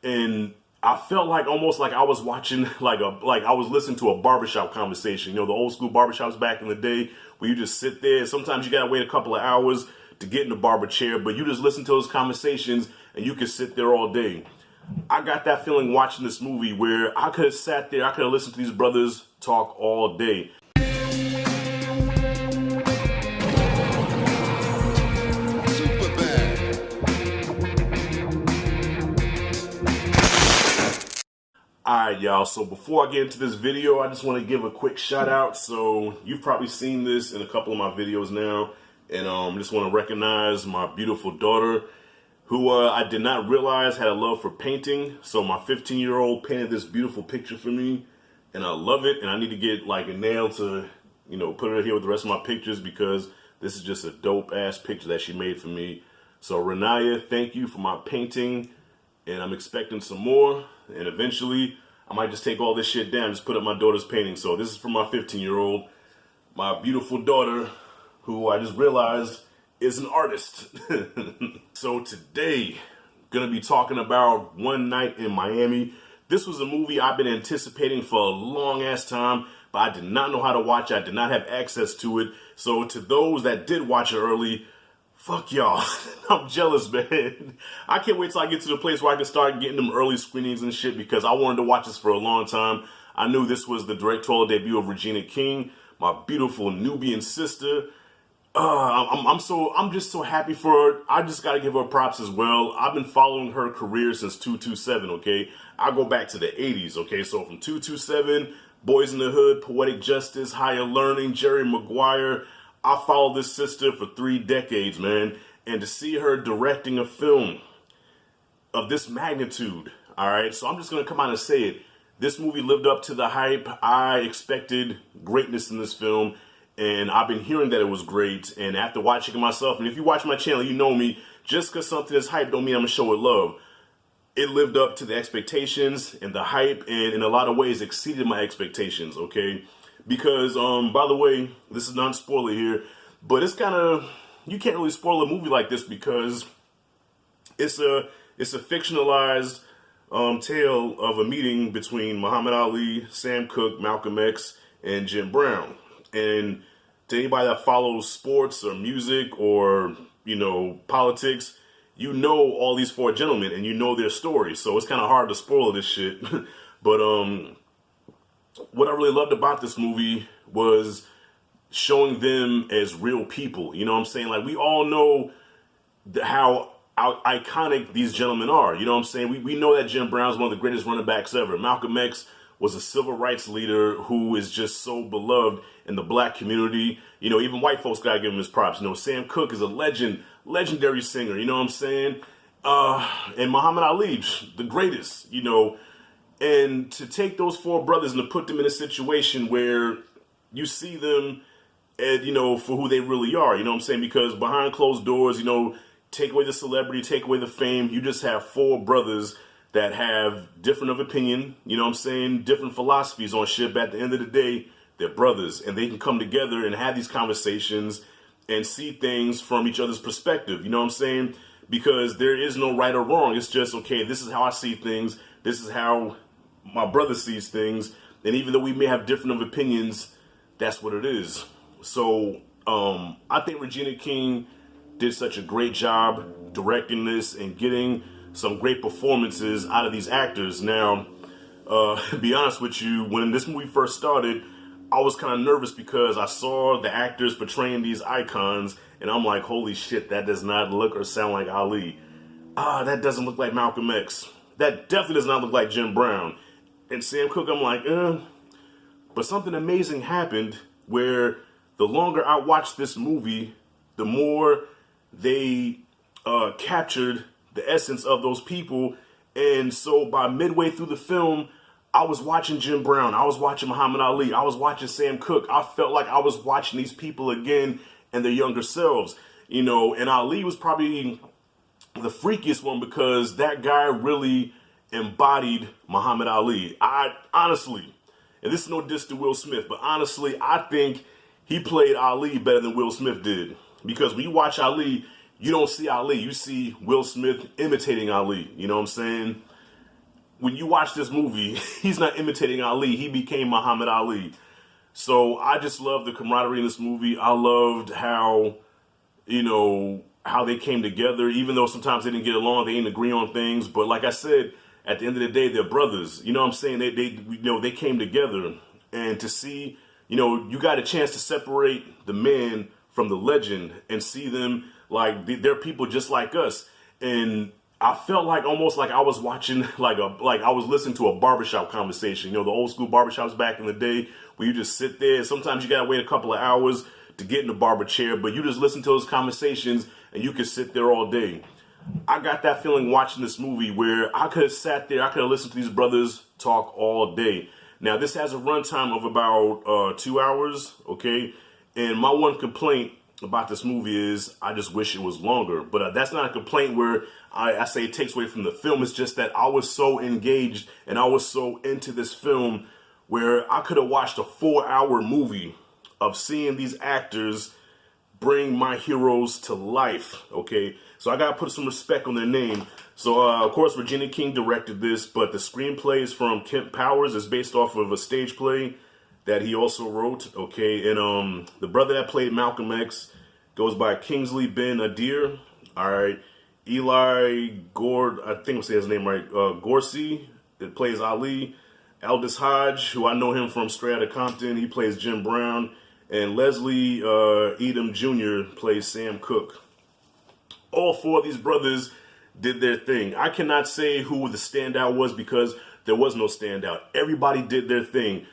and I felt like almost like I was watching like I was listening to a barbershop conversation. You know, the old school barbershops back in the day where you just sit there. Sometimes you gotta wait a couple of hours to get in the barber chair, but you just listen to those conversations and you can sit there all day. I got that feeling watching this movie where I could have sat there, I could have listened to these brothers talk all day. Alright y'all, so before I get into this video, I just want to give a quick shout out. So you've probably seen this in a couple of my videos now, and just want to recognize my beautiful daughter who I did not realize had a love for painting. So my 15-year-old painted this beautiful picture for me, and I love it, and I need to get like a nail to, you know, put it here with the rest of my pictures because this is just a dope ass picture that she made for me. So Renaya, thank you for my painting, and I'm expecting some more. And eventually, I might just take all this shit down, just put up my daughter's painting. So this is for my 15-year-old, my beautiful daughter, who I just realized is an artist. So today, gonna be talking about One Night in Miami. This was a movie I've been anticipating for a long ass time, but I did not know how to watch it. I did not have access to it. So to those that did watch it early, fuck y'all. I'm jealous, man. I can't wait till I get to the place where I can start getting them early screenings and shit because I wanted to watch this for a long time. I knew this was the directorial debut of Regina King, my beautiful Nubian sister. I'm just so happy for her. I just gotta give her props as well. I've been following her career since 227, okay? I go back to the 80s, okay? So from 227, Boys in the Hood, Poetic Justice, Higher Learning, Jerry Maguire. I followed this sister for 3 decades, man. And to see her directing a film of this magnitude, all right? So I'm just gonna come out and say it. This movie lived up to the hype. I expected greatness in this film, and I've been hearing that it was great. And after watching it myself, and if you watch my channel, you know me, just because something is hype don't mean I'm gonna show it love. It lived up to the expectations and the hype, and in a lot of ways exceeded my expectations, okay? Because, by the way, this is not a spoiler here, but it's kind of, you can't really spoil a movie like this because it's a fictionalized tale of a meeting between Muhammad Ali, Sam Cooke, Malcolm X, and Jim Brown. And to anybody that follows sports or music or, you know, politics, you know all these 4 gentlemen and you know their stories. So it's kind of hard to spoil this shit. But what I really loved about this movie was showing them as real people. You know what I'm saying? Like, we all know how iconic these gentlemen are. You know what I'm saying? We know that Jim Brown's one of the greatest running backs ever. Malcolm X was a civil rights leader who is just so beloved in the black community. You know, even white folks gotta give him his props. You know, Sam Cooke is a legendary singer. You know what I'm saying? And Muhammad Ali, the greatest, you know. And to take those 4 brothers and to put them in a situation where you see them, you know, for who they really are. You know what I'm saying? Because behind closed doors, you know, take away the celebrity, take away the fame, you just have 4 brothers that have different of opinion, you know what I'm saying, different philosophies on shit, but at the end of the day, they're brothers, and they can come together and have these conversations and see things from each other's perspective, you know what I'm saying, because there is no right or wrong. It's just, okay, this is how I see things, this is how my brother sees things, and even though we may have different of opinions, that's what it is. So, I think Regina King did such a great job directing this and getting some great performances out of these actors. Now, to be honest with you, when this movie first started, I was kind of nervous because I saw the actors portraying these icons, and I'm like, holy shit, that does not look or sound like Ali. That doesn't look like Malcolm X. That definitely does not look like Jim Brown. And Sam Cooke, I'm like, But something amazing happened where the longer I watched this movie, the more they captured the essence of those people. And so by midway through the film, I was watching Jim Brown, I was watching Muhammad Ali, I was watching Sam Cooke. I felt like I was watching these people again and their younger selves, you know. And Ali was probably the freakiest one because that guy really embodied Muhammad Ali. I honestly, and this is no diss to Will Smith, but honestly, I think he played Ali better than Will Smith did. Because when you watch Ali, you don't see Ali, you see Will Smith imitating Ali, you know what I'm saying? when you watch this movie, he's not imitating Ali. He became Muhammad Ali. So I just love the camaraderie in this movie. I loved how, how they came together, even though sometimes they didn't get along, they didn't agree on things. But like I said, at the end of the day, they're brothers. You know what I'm saying? They came together. And to see, you got a chance to separate the man from the legend and see them like they're people just like us. And I felt like almost like I was watching like I was listening to a barbershop conversation. The old school barbershops back in the day where you just sit there. Sometimes you gotta wait a couple of hours to get in the barber chair, but you just listen to those conversations and you can sit there all day. I got that feeling watching this movie where I could have sat there, I could have listened to these brothers talk all day. Now this has a runtime of about 2 hours, okay? And my one complaint about this movie is I just wish it was longer. But that's not a complaint where I say it takes away from the film. It's just that I was so engaged and I was so into this film where I could have watched a 4-hour movie of seeing these actors bring my heroes to life, okay? So I gotta put some respect on their name. So, of course, Regina King directed this, but the screenplay is from Kent Powers. It's based off of a stage play that he also wrote, okay? And the brother that played Malcolm X goes by Kingsley Ben-Adir, all right? Eli Gord, I think I'm saying his name right, Gorsey, that plays Ali. Aldous Hodge, who I know him from Straight Outta Compton, he plays Jim Brown. And Leslie Edom Jr. plays Sam Cooke. All four of these brothers did their thing. I cannot say who the standout was because there was no standout. Everybody did their thing.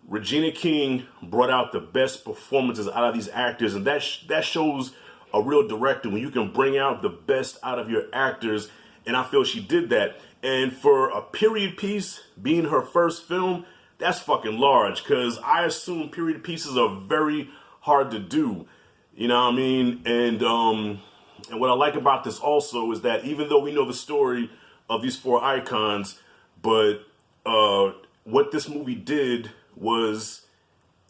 Regina King brought out the best performances out of these actors, and that shows a real director when you can bring out the best out of your actors, and I feel she did that. And for a period piece being her first film, that's fucking large, because I assume period pieces are very hard to do. You know what I mean? And what I like about this also is that even though we know the story of these four icons, but what this movie did was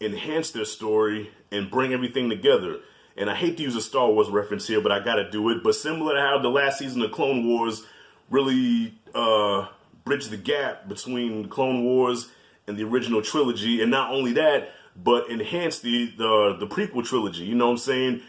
enhance their story and bring everything together. And I hate to use a Star Wars reference here, but I gotta do it. But similar to how the last season of Clone Wars really bridged the gap between Clone Wars and the original trilogy, and not only that, but enhanced the prequel trilogy. You know what I'm saying?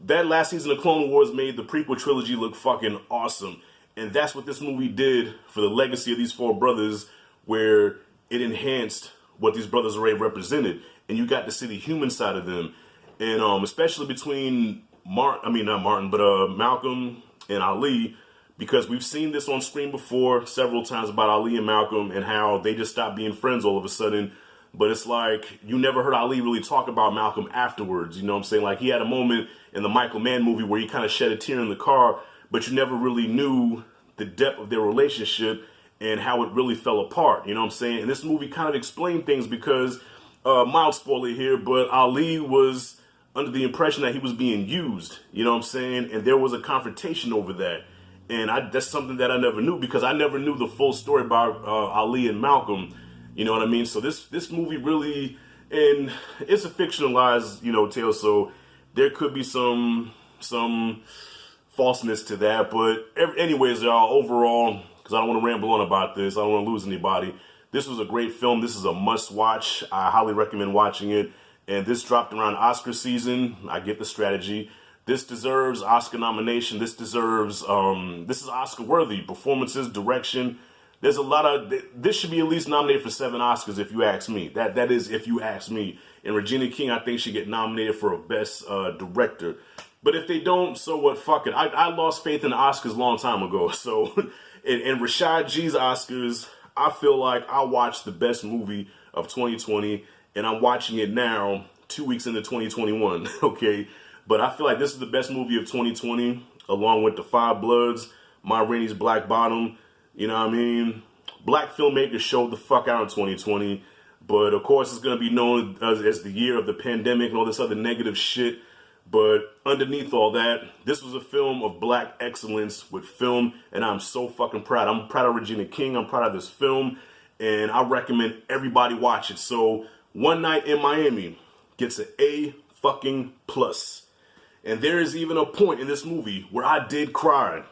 That last season of Clone Wars made the prequel trilogy look fucking awesome. And that's what this movie did for the legacy of these four brothers, where it enhanced what these brothers already represented. And you got to see the human side of them. And especially between Malcolm and Ali, because we've seen this on screen before several times about Ali and Malcolm and how they just stopped being friends all of a sudden. But it's like you never heard Ali really talk about Malcolm afterwards. You know what I'm saying? Like he had a moment in the Michael Mann movie where he kind of shed a tear in the car, but you never really knew the depth of their relationship and how it really fell apart. You know what I'm saying? And this movie kind of explained things because, mild spoiler here, but Ali was under the impression that he was being used. You know what I'm saying? And there was a confrontation over that. And that's something that I never knew because I never knew the full story about Ali and Malcolm. You know what I mean? So this movie really, and it's a fictionalized, tale. So there could be some falseness to that. But anyways, y'all, overall, because I don't want to ramble on about this, I don't want to lose anybody. This was a great film. This is a must watch. I highly recommend watching it. And this dropped around Oscar season. I get the strategy. This deserves Oscar nomination. This deserves, this is Oscar worthy. Performances, direction. There's a lot of, this should be at least nominated for 7 Oscars if you ask me. That is if you ask me. And Regina King, I think, should get nominated for a best director. But if they don't, so what? Fuck it. I lost faith in the Oscars a long time ago. So, in Rashad G's Oscars, I feel like I watched the best movie of 2020, and I'm watching it now, 2 weeks into 2021, okay? But I feel like this is the best movie of 2020, along with The Five Bloods, Ma Rainey's Black Bottom. You know what I mean? Black filmmakers showed the fuck out in 2020. But of course, it's going to be known as the year of the pandemic and all this other negative shit. But underneath all that, this was a film of black excellence with film. And I'm so fucking proud. I'm proud of Regina King. I'm proud of this film. And I recommend everybody watch it. So One Night in Miami gets an A fucking plus. And there is even a point in this movie where I did cry.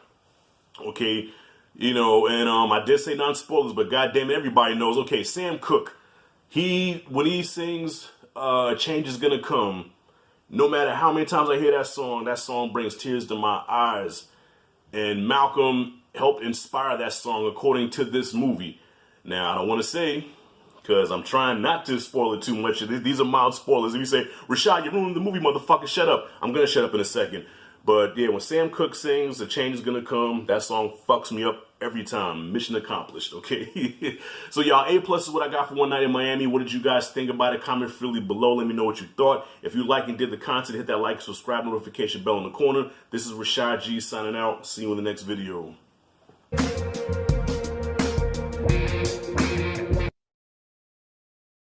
Okay. You know, and I did say non-spoilers, but goddamn, everybody knows. Okay, Sam Cooke, when he sings "Change Is Gonna Come," no matter how many times I hear that song brings tears to my eyes. And Malcolm helped inspire that song, according to this movie. Now, I don't want to say, because I'm trying not to spoil it too much. These are mild spoilers. If you say, Rashad, you ruined the movie, motherfucker, shut up. I'm going to shut up in a second. But yeah, when Sam Cooke sings "The Change Is Gonna Come," that song fucks me up every time. Mission accomplished, okay? So y'all, A+ is what I got for One Night in Miami. What did you guys think about it? Comment freely below. Let me know what you thought. If you like and did the content, hit that like, subscribe, notification bell in the corner. This is Rashad G signing out. See you in the next video.